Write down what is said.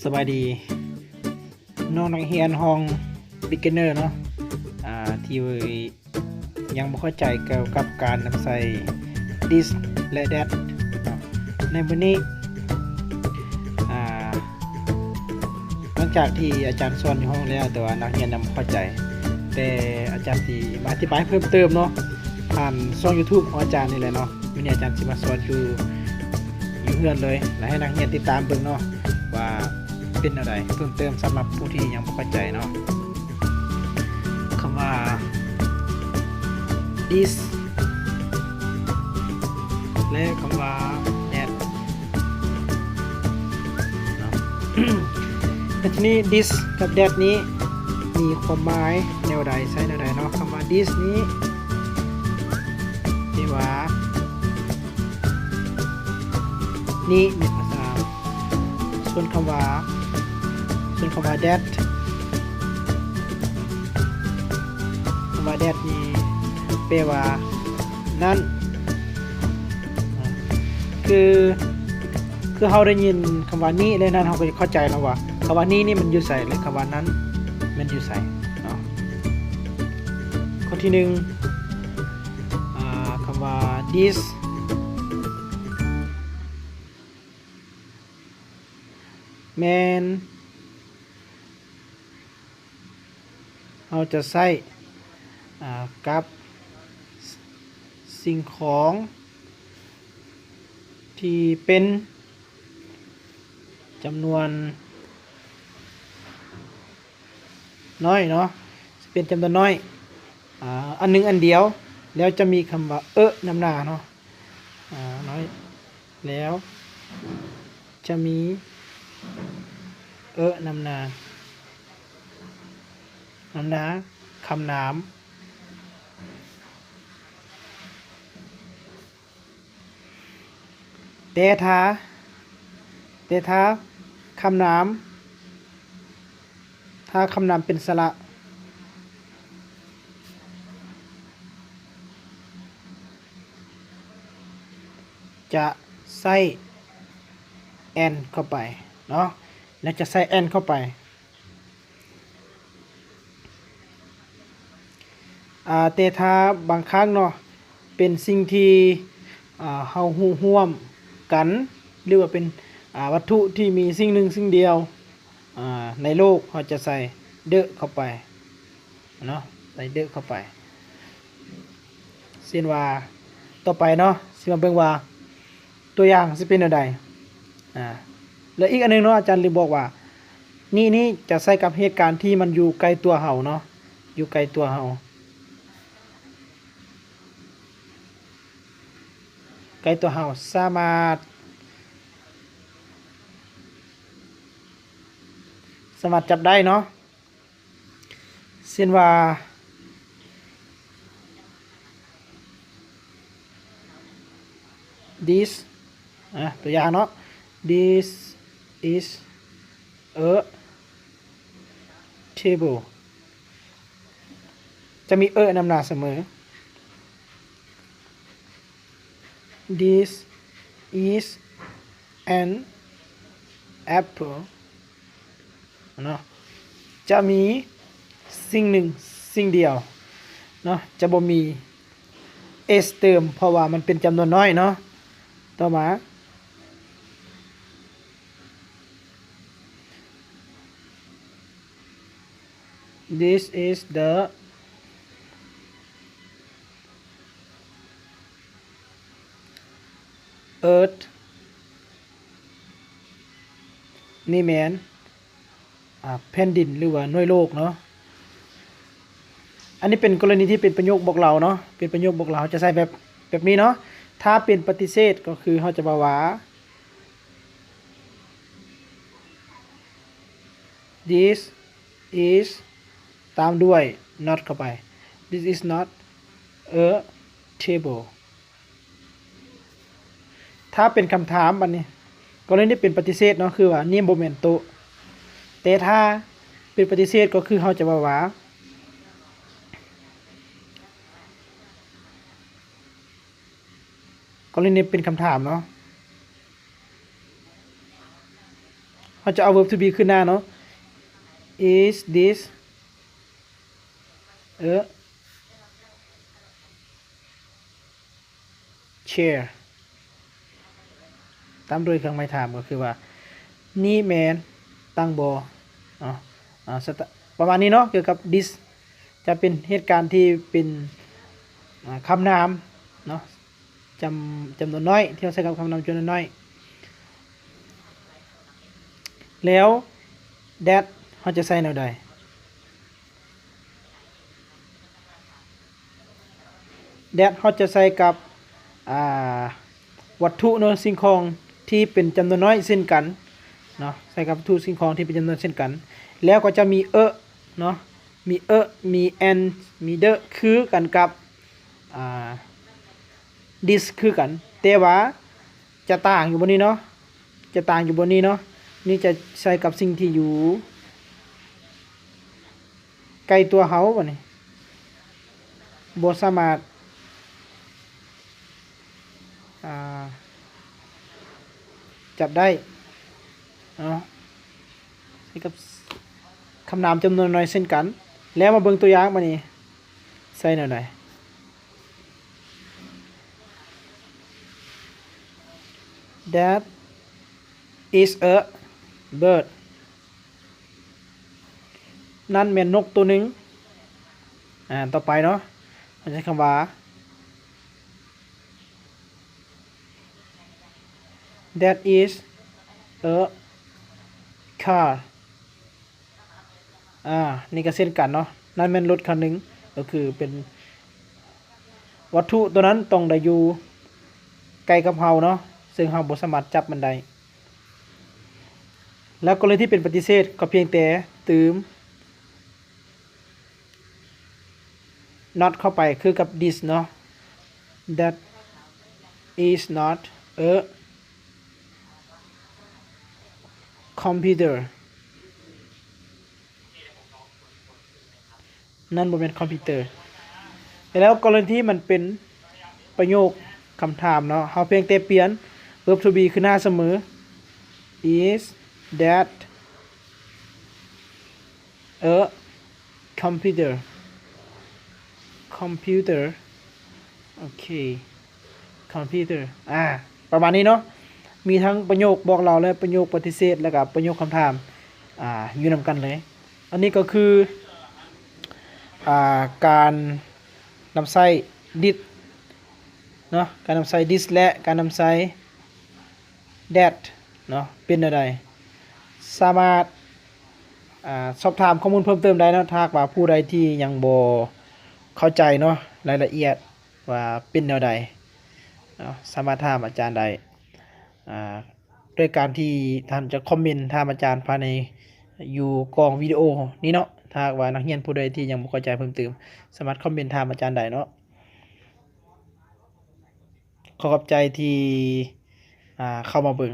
สบายดีน้องนักเรียนห้อง beginner เนาะที่ยังไม่เข้าใจเกี่ยวกับการนำใส่ this และ that เนาะในวันนี้หลังจากที่อาจารย์สอนอยู่ห้องแล้วแต่ว่านักเรียนนำเข้าใจแต่อาจารย์ที่มาอธิบายเพิ่มเติมเนาะผ่านช่อง YouTube ของอาจารย์นี่แหละเนาะวันนี้อาจารย์สิมาสอนอยู่เพื่อนเลยและให้นักเรียนติดตามเบิ่งเนาะว่าเป็นอะไรเพิ่มเติมสำหรับผู้ที่ยังไม่เข้าใจเนาะคำว่า this และคำว่า that เนาะ แต่ทีนี้ this กับ that นี้มีความหมายแนวใดใช้แนวใดเนาะคำว่า this นี้ที่ว่านี่ในภาษาส่วนคำว่าthat คำว่า that นี่แปลว่านั่นคือเราได้ยินคำว่านี้เลยนั้นเราก็จะเข้าใจแล้วว่าคำว่านี้นี่มันอยู่ใส่และคำว่านั้นมันอยู่ใส่เนาะข้อที่หนึ่งคำว่า this man เราจะใช้กับสิ่งของที่เป็นจำนวนน้อยเนาะเป็นจำนวนน้อยอันหนึ่งอันเดียวแล้วจะมีคำว่านำหน้าเนาะน้อยแล้วจะมีนำหน้าคำนามแต่ถ้าคำนามถ้าคำนามเป็นสระจะใส่ n เข้าไปเนาะแล้วจะใส่ n เข้าไปแต่ถ้าบางครั้งเนาะเป็นสิ่งที่เฮาฮู้ร่วมกันหรือว่าเป็นวัตถุที่มีสิ่งหนึ่งสิ่งเดียวในโลกเขาจะใส่เข้าไปเนาะใส่เข้าไปเช่นว่าต่อไปเนาะสิมาเบิ่งว่าตัวอย่างสิเป็นอะไรแล้วอีกอันนึงเนาะอาจารย์เลยบอกว่านี่จะใส่กับเหตุการณ์ที่มันอยู่ไกลตัวเฮาเนาะอยู่ไกลตัวเฮาสามารถจับได้เนาะเช่นว่าthis ตัวอย่างเนาะ this is a table จะมีนำหน้าเสมอ this is an apple เนาะจะมีสิ่งหนึ่งสิ่งเดียวเนาะจะบ่มี s เติมเพราะว่ามันเป็นจำนวนน้อยเนาะต่อมา this is the earth นี่แมนแผ่นดินหรือว่าหน่วยโลกเนาะอันนี้เป็นกรณีที่เป็นประโยคบอกเราเนาะเป็นประโยคบอกเราจะใส่แบบนี้เนาะถ้าเป็นปฏิเสธก็คือเขาจะบอกว่า this is ตามด้วย not เข้าไป this is not a table ถ้าเป็นคำถามบัดนี้กรณีที่เป็นปฏิเสธเนาะคือว่านี่บ่แม่นโต๊ะแต่ถ้าเป็นปฏิเสธก็คือเขาจะบอกว่ากรณีเป็นคำถามเนาะ เราจะเอา verb to be ขึ้นหน้าเนาะ is this a chair ตามด้วยเครื่องหมายถามก็คือว่านี่แมนตั้งบออ๋อประมาณนี้เนาะเกี่ยวกับ this จะเป็นเหตุการณ์ที่เป็นคำนามเนาะจำนวนน้อยที่เราใช้กับคำนามจำนวนน้อยแล้ว that เขาจะใส่แนวใด that เขาจะใส่กับวัตถุเนาะสิ่งของที่เป็นจำนวนน้อยเช่นกันเนาะใส่กับวัตถุสิ่งของที่เป็นจำนวนเช่นกันแล้วก็จะมีเนาะมีมี and มี the คือกันกับthis คือกันแต่ว่าจะต่างอยู่บนนี้เนาะจะต่างอยู่บนนี้เนาะนี่จะใช้กับสิ่งที่อยู่ใกล้ตัวเขาบ่นี่บ่สามารถจับได้เนาะใช้กับคำนามจำนวนน้อยเช่นกันแล้วมาเบิ่งตัวอย่างมานี่ใส่หน่อย That is a bird นั่นแม่นนกตัวหนึ่งต่อไปเนาะเราใช้คำว่า That is a car นี่ก็เช่นกันเนาะนั่นแม่นรถคันหนึ่งก็คือเป็นวัตถุตัวนั้นต้องได้อยู่ใกล้กับเฮาเนาะซึ่งเฮาบ่สามารถจับมันได้แล้วกรณีที่เป็นปฏิเสธก็เพียงแต่เติม not เข้าไปคือกับ this เนาะ that is not a computer นั่นบ่แม่นคอมพิวเตอร์แล้วกรณีที่มันเป็นประโยคคำถามเนาะเฮาเพียงแต่เปลี่ยน verb to be คือหน้าเสมอ is that a computer โอเค computer ประมาณนี้เนาะมีทั้งประโยคบอกเราและประโยคปฏิเสธแล้วก็ประโยคคำถามอยู่นำกันเลยอันนี้ก็คือการนำใช้ did เนาะการนำใช้ this และการนำใช้ that เนาะเป็นอะไรสามารถสอบถามข้อมูลเพิ่มเติมได้เนาะถ้าว่าผู้ใดที่ยังบ่เข้าใจเนาะรายละเอียดว่าเป็นแนวใดเนาะสามารถถามอาจารย์ได้ด้วยการที่ท่านจะคอมเมนต์ถามอาจารย์ภายในอยู่กองวิดีโอนี้เนาะถ้าว่านักเรียนผู้ใดที่ยังบ่เข้าใจเพิ่มเติมสามารถคอมเมนต์ถามอาจารย์ได้เนาะขอบใจที่เข้ามาเบิ่ง